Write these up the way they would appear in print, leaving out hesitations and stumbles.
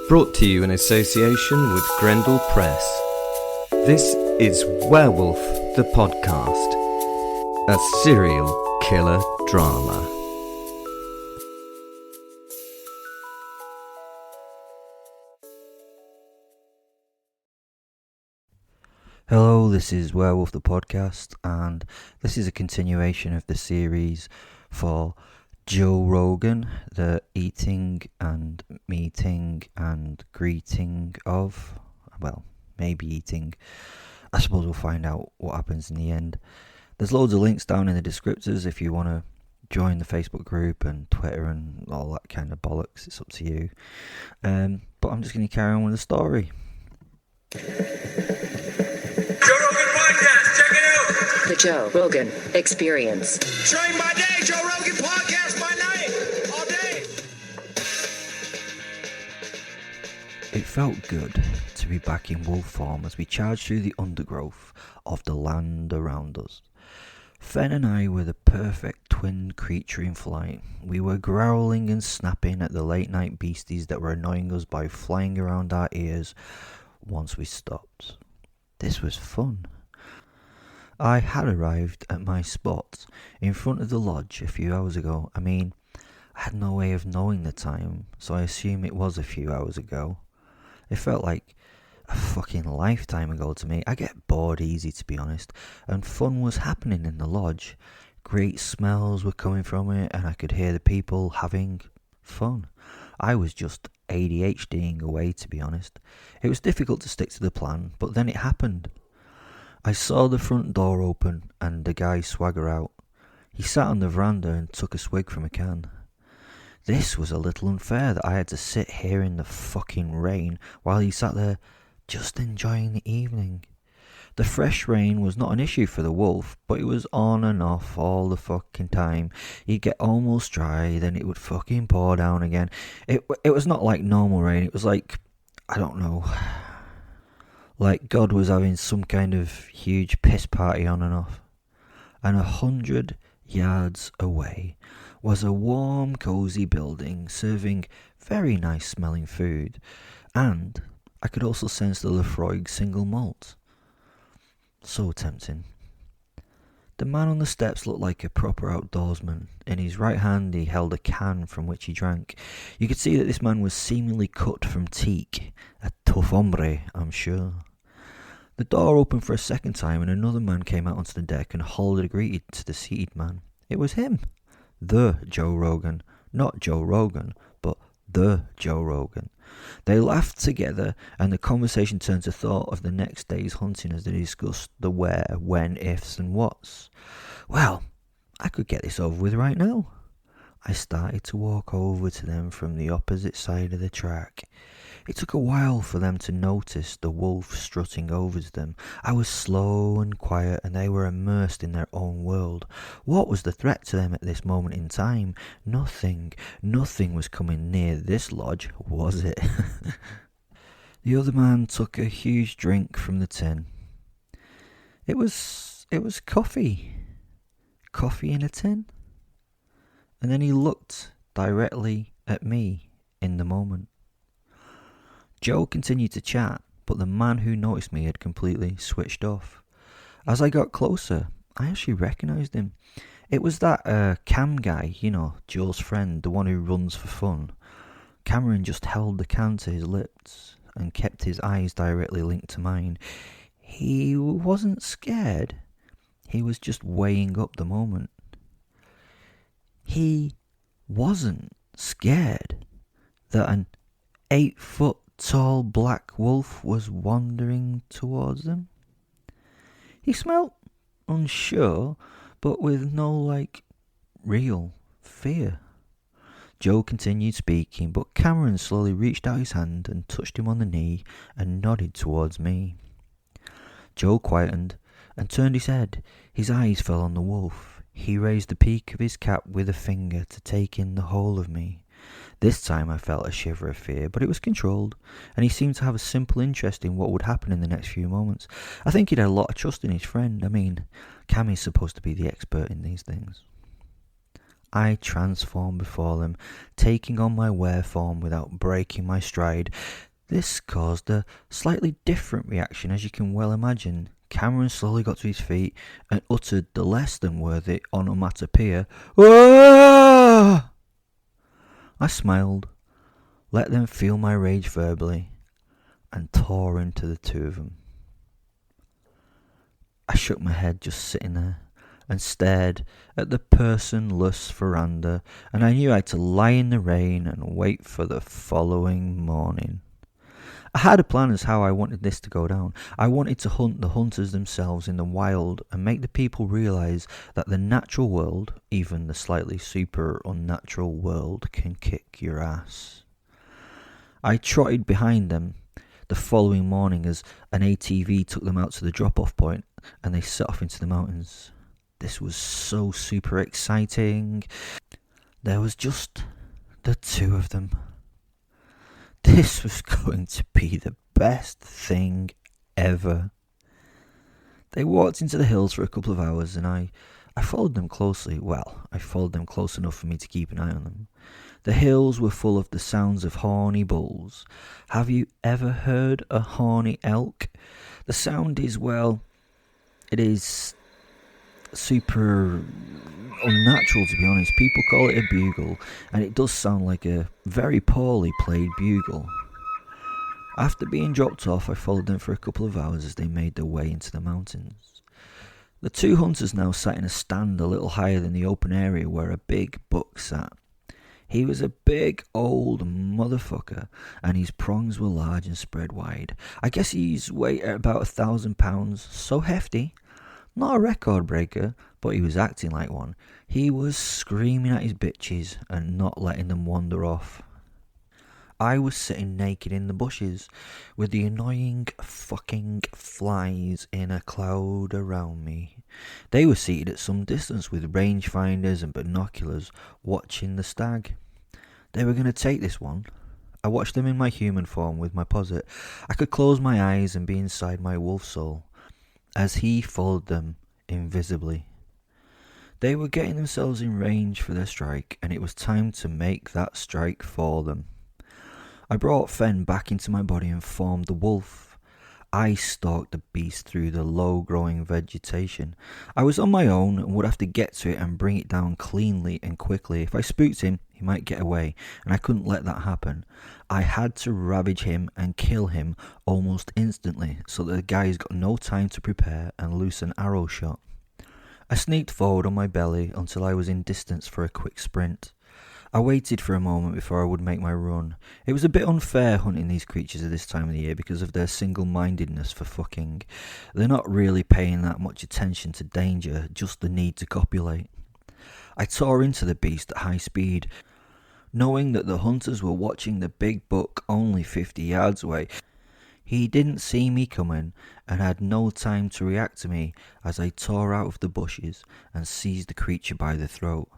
Brought to you in association with Grendel Press. This is Werewolf the Podcast, a serial killer drama. Hello, this is Werewolf the Podcast, and this is a continuation of the series for Joe Rogan, the eating and meeting and greeting of, well, maybe eating. I suppose we'll find out what happens in the end. There's loads of links down in the descriptors if you want to join the Facebook group and Twitter and all that kind of bollocks. It's up to you. But I'm just going to carry on with the story. Joe Rogan Podcast, check it out! The Joe Rogan Experience. Train by day, Joe Rogan Podcast by night, all day! It felt good to be back in wolf form as we charged through the undergrowth of the land around us. Fen and I were the perfect twin creature in flight. We were growling and snapping at the late night beasties that were annoying us by flying around our ears once we stopped. This was fun. I had arrived at my spot in front of the lodge a few hours ago. I mean, I had no way of knowing the time, so I assume it was a few hours ago. It felt like a fucking lifetime ago to me. I get bored easy, to be honest, and fun was happening in the lodge. Great smells were coming from it, and I could hear the people having fun. I was just ADHDing away, to be honest. It was difficult to stick to the plan, but then it happened. I saw the front door open and the guy swagger out. He sat on the veranda and took a swig from a can. This was a little unfair that I had to sit here in the fucking rain while he sat there just enjoying the evening. The fresh rain was not an issue for the wolf, but it was on and off all the fucking time. He'd get almost dry, then it would fucking pour down again. It was not like normal rain, it was like, I don't know, like God was having some kind of huge piss party on and off. And 100 yards away was a warm, cosy building serving very nice smelling food. And I could also sense the Lefroy single malt. So tempting. The man on the steps looked like a proper outdoorsman. In his right hand he held a can from which he drank. You could see that this man was seemingly cut from teak. A tough hombre, I'm sure. The door opened for a second time and another man came out onto the deck and hollered greeted to the seated man. It was him. The Joe Rogan. Not Joe Rogan, but the Joe Rogan. They laughed together and the conversation turned to thought of the next day's hunting as they discussed the where, when, ifs and whats. Well, I could get this over with right now. I started to walk over to them from the opposite side of the track. It took a while for them to notice the wolf strutting over to them. I was slow and quiet and they were immersed in their own world. What was the threat to them at this moment in time? Nothing was coming near this lodge, was it? The other man took a huge drink from the tin. It was coffee. Coffee in a tin. And then he looked directly at me in the moment. Joe continued to chat, but the man who noticed me had completely switched off. As I got closer, I actually recognised him. It was that Cam guy, you know, Joe's friend, the one who runs for fun. Cameron just held the can to his lips and kept his eyes directly linked to mine. He wasn't scared. He was just weighing up the moment. He wasn't scared that an 8-foot tall black wolf was wandering towards them. He smelt unsure, but with no, real fear. Joe continued speaking, but Cameron slowly reached out his hand and touched him on the knee and nodded towards me. Joe quietened and turned his head. His eyes fell on the wolf. He raised the peak of his cap with a finger to take in the whole of me. This time I felt a shiver of fear, but it was controlled, and he seemed to have a simple interest in what would happen in the next few moments. I think he'd had a lot of trust in his friend. I mean, Cammy's supposed to be the expert in these things. I transformed before them, taking on my were form without breaking my stride. This caused a slightly different reaction, as you can well imagine. Cameron slowly got to his feet and uttered the less than worthy onomatopoeia, "Whoa!" I smiled, let them feel my rage verbally, and tore into the two of them. I shook my head just sitting there and stared at the personless veranda, and I knew I had to lie in the rain and wait for the following morning. I had a plan as how I wanted this to go down. I wanted to hunt the hunters themselves in the wild and make the people realise that the natural world, even the slightly super unnatural world, can kick your ass. I trotted behind them the following morning as an ATV took them out to the drop-off point and they set off into the mountains. This was so super exciting. There was just the two of them. This was going to be the best thing ever. They walked into the hills for a couple of hours and I followed them closely. Well, I followed them close enough for me to keep an eye on them. The hills were full of the sounds of horny bulls. Have you ever heard a horny elk? The sound is, well, it is super unnatural, to be honest. People call it a bugle, and it does sound like a very poorly played bugle. After being dropped off, I followed them for a couple of hours as they made their way into the mountains. The two hunters now sat in a stand a little higher than the open area where a big buck sat. He was a big old motherfucker, and his prongs were large and spread wide. I guess he's weighed at about 1,000 pounds, so hefty. Not a record breaker, but he was acting like one. He was screaming at his bitches and not letting them wander off. I was sitting naked in the bushes, with the annoying fucking flies in a cloud around me. They were seated at some distance with rangefinders and binoculars, watching the stag. They were going to take this one. I watched them in my human form with my posit. I could close my eyes and be inside my wolf soul, as he followed them invisibly. They were getting themselves in range for their strike, and it was time to make that strike for them. I brought Fen back into my body and formed the wolf. I stalked the beast through the low-growing vegetation. I was on my own and would have to get to it and bring it down cleanly and quickly. If I spooked him, he might get away, and I couldn't let that happen. I had to ravage him and kill him almost instantly, so that the guys got no time to prepare and loose an arrow shot. I sneaked forward on my belly until I was in distance for a quick sprint. I waited for a moment before I would make my run. It was a bit unfair hunting these creatures at this time of the year because of their single-mindedness for fucking. They're not really paying that much attention to danger, just the need to copulate. I tore into the beast at high speed, knowing that the hunters were watching the big buck only 50 yards away. He didn't see me coming and had no time to react to me as I tore out of the bushes and seized the creature by the throat.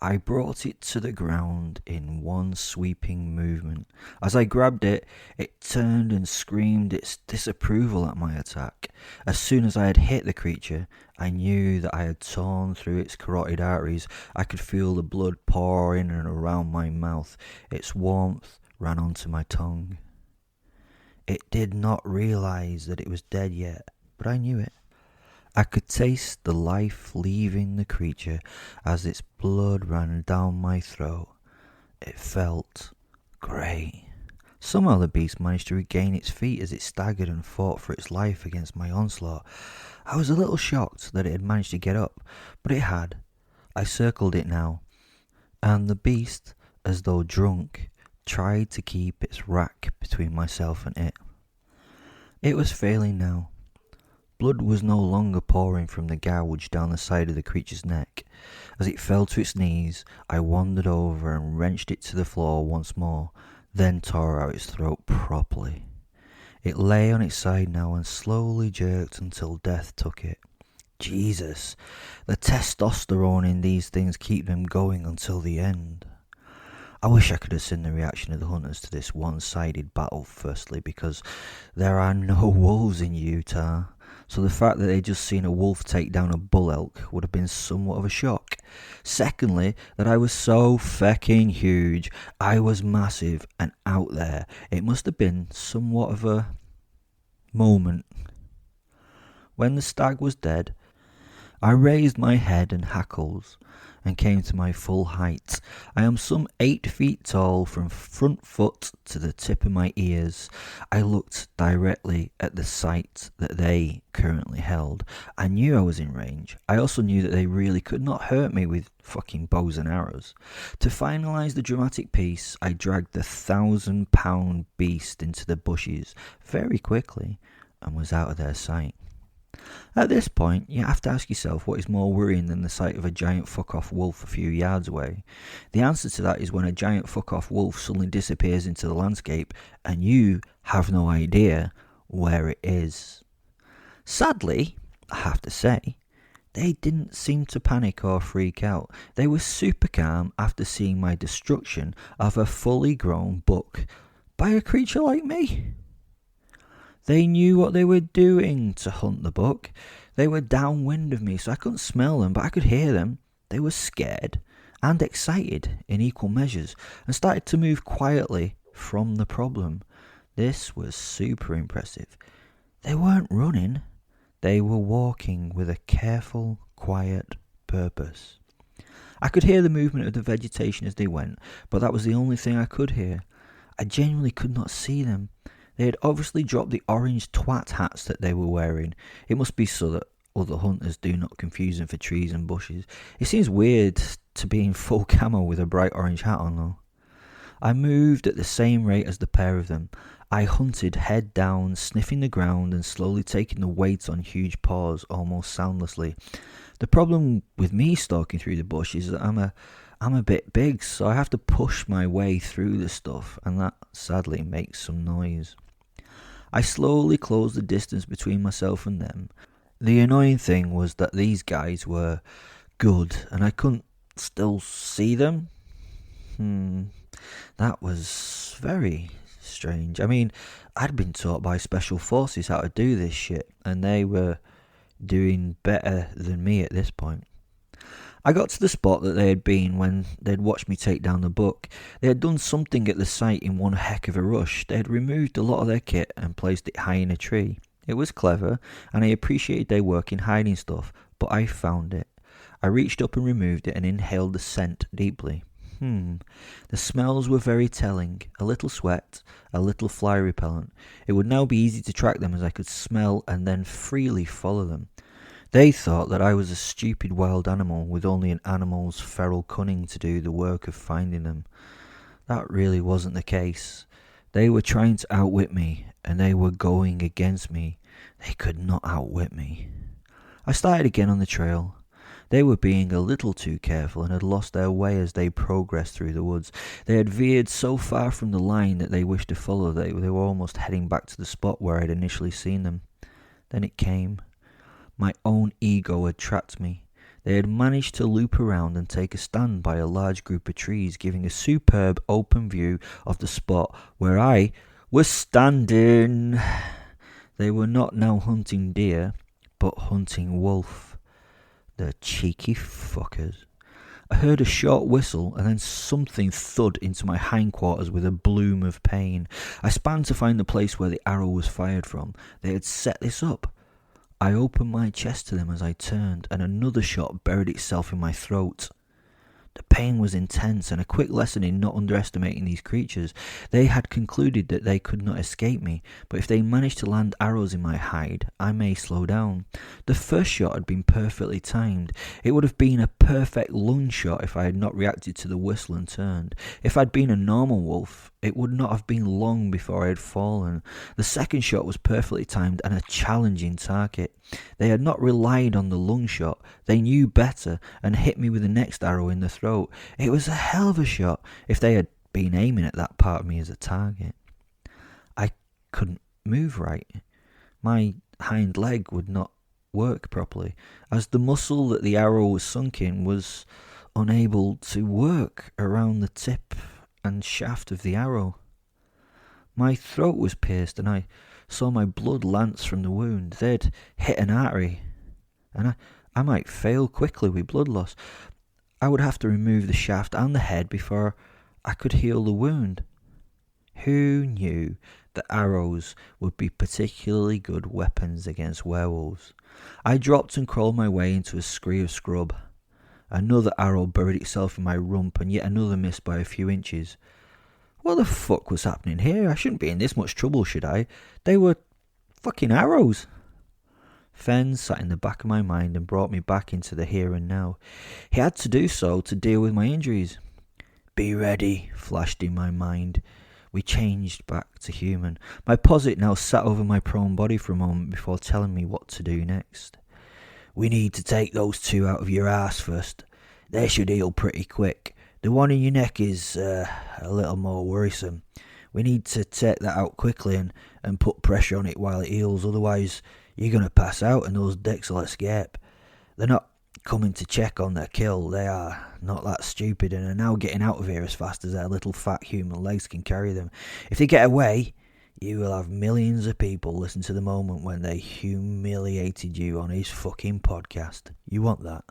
I brought it to the ground in one sweeping movement. As I grabbed it, it turned and screamed its disapproval at my attack. As soon as I had hit the creature, I knew that I had torn through its carotid arteries. I could feel the blood pouring in and around my mouth. Its warmth ran onto my tongue. It did not realise that it was dead yet, but I knew it. I could taste the life leaving the creature as its blood ran down my throat. It felt great. Somehow the beast managed to regain its feet as it staggered and fought for its life against my onslaught. I was a little shocked that it had managed to get up, but it had. I circled it now, and the beast, as though drunk, tried to keep its rack between myself and it. It was failing now. Blood was no longer pouring from the gouge down the side of the creature's neck. As it fell to its knees, I wandered over and wrenched it to the floor once more, then tore out its throat properly. It lay on its side now and slowly jerked until death took it. Jesus, the testosterone in these things keep them going until the end. I wish I could have seen the reaction of the hunters to this one-sided battle, firstly because there are no wolves in Utah. so the fact that they'd just seen a wolf take down a bull elk would have been somewhat of a shock. Secondly, that I was so fucking huge. I was massive and out there. It must have been somewhat of a moment. When the stag was dead, I raised my head and hackles and came to my full height. I am some 8 feet tall from front foot to the tip of my ears. I looked directly at the site that they currently held. I knew I was in range. I also knew that they really could not hurt me with fucking bows and arrows. To finalise the dramatic piece, I dragged the 1,000-pound beast into the bushes very quickly and was out of their sight. At this point, you have to ask yourself what is more worrying than the sight of a giant fuck-off wolf a few yards away. The answer to that is when a giant fuck-off wolf suddenly disappears into the landscape and you have no idea where it is. Sadly, I have to say, they didn't seem to panic or freak out. They were super calm after seeing my destruction of a fully grown buck by a creature like me. They knew what they were doing to hunt the buck. They were downwind of me, so I couldn't smell them, but I could hear them. They were scared and excited in equal measures and started to move quietly from the problem. This was super impressive. They weren't running. They were walking with a careful, quiet purpose. I could hear the movement of the vegetation as they went, but that was the only thing I could hear. I genuinely could not see them. They had obviously dropped the orange twat hats that they were wearing. It must be so that other hunters do not confuse them for trees and bushes. It seems weird to be in full camo with a bright orange hat on though. I moved at the same rate as the pair of them. I hunted head down, sniffing the ground and slowly taking the weight on huge paws almost soundlessly. The problem with me stalking through the bush is that I'm a bit big, so I have to push my way through the stuff, and that sadly makes some noise. I slowly closed the distance between myself and them. The annoying thing was that these guys were good, and I couldn't still see them. That was very strange. I mean, I'd been taught by special forces how to do this shit, and they were doing better than me at this point. I got to the spot that they had been when they'd watched me take down the buck. They had done something at the site in one heck of a rush. They had removed a lot of their kit and placed it high in a tree. It was clever, and I appreciated their work in hiding stuff, but I found it. I reached up and removed it and inhaled the scent deeply. The smells were very telling. A little sweat, a little fly repellent. It would now be easy to track them as I could smell and then freely follow them. They thought that I was a stupid wild animal with only an animal's feral cunning to do the work of finding them. That really wasn't the case. They were trying to outwit me, and they were going against me. They could not outwit me. I started again on the trail. They were being a little too careful and had lost their way as they progressed through the woods. They had veered so far from the line that they wished to follow. They were almost heading back to the spot where I had initially seen them. Then it came. My own ego had trapped me. They had managed to loop around and take a stand by a large group of trees, giving a superb open view of the spot where I was standing. They were not now hunting deer, but hunting wolf. The cheeky fuckers. I heard a short whistle and then something thud into my hindquarters with a bloom of pain. I span to find the place where the arrow was fired from. They had set this up. I opened my chest to them as I turned, and another shot buried itself in my throat. The pain was intense, and a quick lesson in not underestimating these creatures. They had concluded that they could not escape me, but if they managed to land arrows in my hide, I may slow down. The first shot had been perfectly timed. It would have been a perfect lunge shot if I had not reacted to the whistle and turned. If I'd been a normal wolf, it would not have been long before I had fallen. The second shot was perfectly timed and a challenging target. They had not relied on the lunge shot. They knew better and hit me with the next arrow in the throat. It was a hell of a shot if they had been aiming at that part of me as a target. I couldn't move right. My hind leg would not work properly, as the muscle that the arrow was sunk in was unable to work around the tip and shaft of the arrow. My throat was pierced and I saw my blood lance from the wound. They'd hit an artery, and I might fail quickly with blood loss. I would have to remove the shaft and the head before I could heal the wound. Who knew that arrows would be particularly good weapons against werewolves? I dropped and crawled my way into a scree of scrub. Another arrow buried itself in my rump, and yet another missed by a few inches. What the fuck was happening here? I shouldn't be in this much trouble, should I? They were fucking arrows. Fen sat in the back of my mind and brought me back into the here and now. He had to do so to deal with my injuries. Be ready, flashed in my mind. We changed back to human. My posit now sat over my prone body for a moment before telling me what to do next. We need to take those two out of your ass first. They should heal pretty quick. The one in your neck is a little more worrisome. We need to take that out quickly and put pressure on it while it heals, otherwise you're going to pass out and those dicks will escape. They're not coming to check on their kill. They are not that stupid and are now getting out of here as fast as their little fat human legs can carry them. If they get away, you will have millions of people listen to the moment when they humiliated you on his fucking podcast. You want that?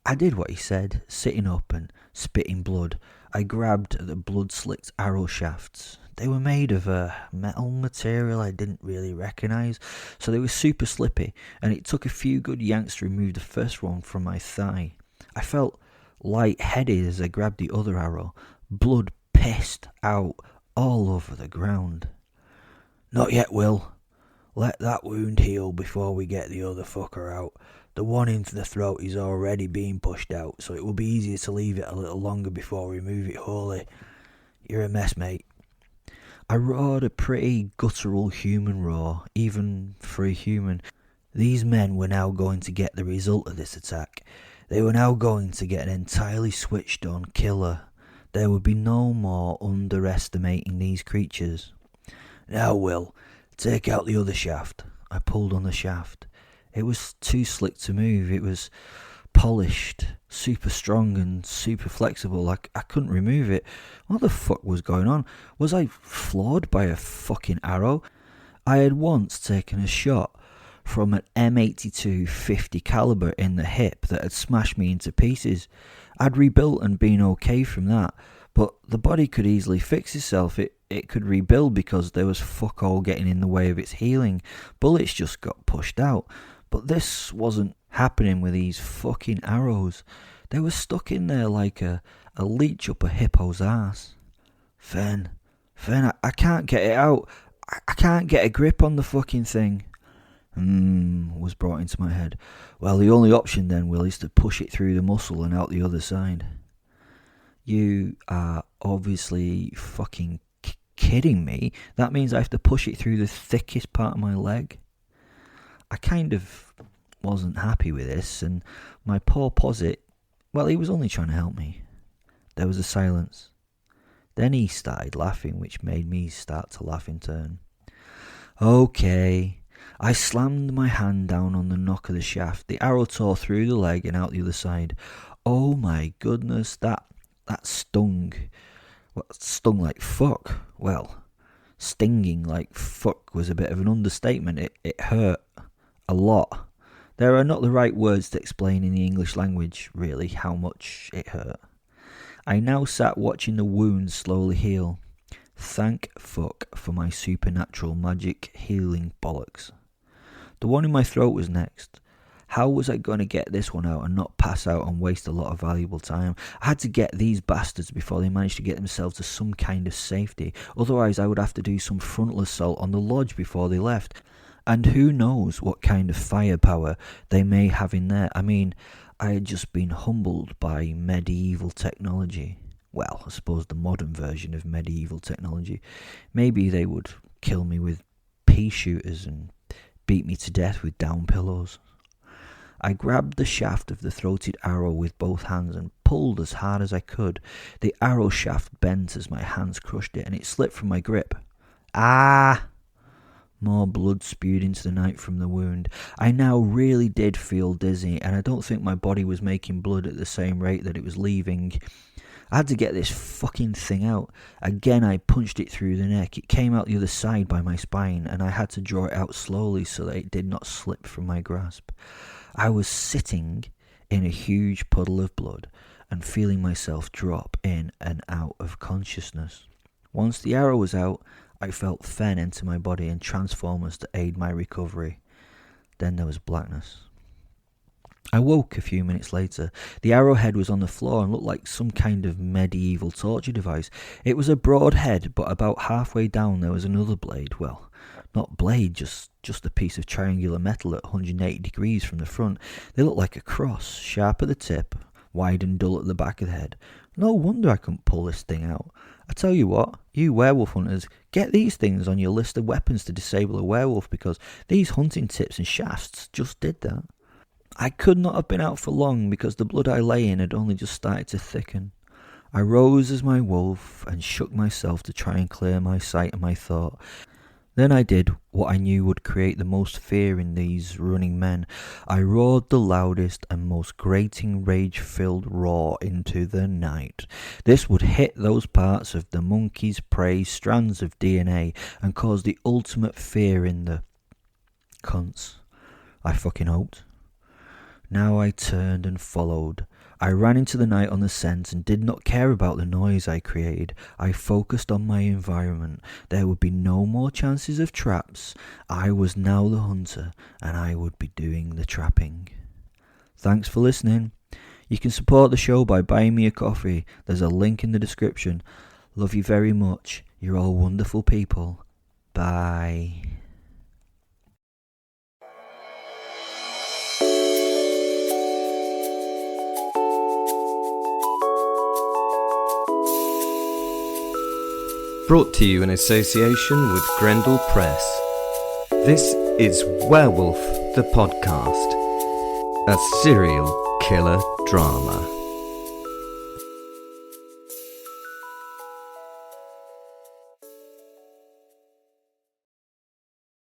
I did what he said, sitting up and spitting blood. I grabbed at the blood-slicked arrow shafts. They were made of a metal material I didn't really recognise, so they were super slippy, and it took a few good yanks to remove the first one from my thigh. I felt light-headed as I grabbed the other arrow. Blood pissed out all over the ground. Not yet, Will. Let that wound heal before we get the other fucker out. The one into the throat is already being pushed out, so it will be easier to leave it a little longer before we move it wholly. You're a mess, mate. I roared a pretty guttural human roar, even for a human. These men were now going to get the result of this attack. They were now going to get an entirely switched on killer. There would be no more underestimating these creatures. Now, Will, take out the other shaft. I pulled on the shaft. It was too slick to move. It was polished, super strong and super flexible. I couldn't remove it. What the fuck was going on? Was I floored by a fucking arrow? I had once taken a shot from an M82 50 caliber in the hip that had smashed me into pieces. I'd rebuilt and been okay from that, but the body could easily fix itself. It could rebuild because there was fuck all getting in the way of its healing. Bullets just got pushed out. But this wasn't happening with these fucking arrows. They were stuck in there like a leech up a hippo's ass. Fen, I can't get it out. I can't get a grip on the fucking thing. Was brought into my head. Well, the only option then, Will, is to push it through the muscle and out the other side. You are obviously fucking kidding me. That means I have to push it through the thickest part of my leg. I kind of wasn't happy with this, and my poor posit, well, he was only trying to help me. There was a silence. Then he started laughing, which made me start to laugh in turn. Okay. I slammed my hand down on the knock of the shaft. The arrow tore through the leg and out the other side. Oh my goodness, that stung. Well, stung like fuck. Well, stinging like fuck was a bit of an understatement. It hurt a lot. There are not the right words to explain in the English language, really, how much it hurt. I now sat watching the wound slowly heal. Thank fuck for my supernatural magic healing bollocks. The one in my throat was next. How was I going to get this one out and not pass out and waste a lot of valuable time? I had to get these bastards before they managed to get themselves to some kind of safety. Otherwise I would have to do some frontal assault on the lodge before they left. And who knows what kind of firepower they may have in there. I mean, I had just been humbled by medieval technology. Well, I suppose the modern version of medieval technology. Maybe they would kill me with pea shooters and beat me to death with down pillows. I grabbed the shaft of the throated arrow with both hands and pulled as hard as I could. The arrow shaft bent as my hands crushed it and it slipped from my grip. Ah! More blood spewed into the night from the wound. I now really did feel dizzy, and I don't think my body was making blood at the same rate that it was leaving. I had to get this fucking thing out. Again, I punched it through the neck. It came out the other side by my spine, and I had to draw it out slowly so that it did not slip from my grasp. I was sitting in a huge puddle of blood and feeling myself drop in and out of consciousness. Once the arrow was out, I felt Fen enter my body and transformers to aid my recovery. Then there was blackness. I woke a few minutes later. The arrowhead was on the floor and looked like some kind of medieval torture device. It was a broad head, but about halfway down there was another blade. Well, not blade, just a piece of triangular metal at 180 degrees from the front. They looked like a cross, sharp at the tip, wide and dull at the back of the head. No wonder I couldn't pull this thing out. I tell you what, you werewolf hunters, get these things on your list of weapons to disable a werewolf, because these hunting tips and shafts just did that. I could not have been out for long because the blood I lay in had only just started to thicken. I rose as my wolf and shook myself to try and clear my sight and my thought. Then I did what I knew would create the most fear in these running men. I roared the loudest and most grating rage-filled roar into the night. This would hit those parts of the monkey's prey strands of DNA and cause the ultimate fear in the cunts. I fucking hoped. Now I turned and followed. I ran into the night on the scent and did not care about the noise I created. I focused on my environment. There would be no more chances of traps. I was now the hunter, and I would be doing the trapping. Thanks for listening. You can support the show by buying me a coffee. There's a link in the description. Love you very much. You're all wonderful people. Bye. Brought to you in association with Grendel Press. This is Werewolf the Podcast, a serial killer drama.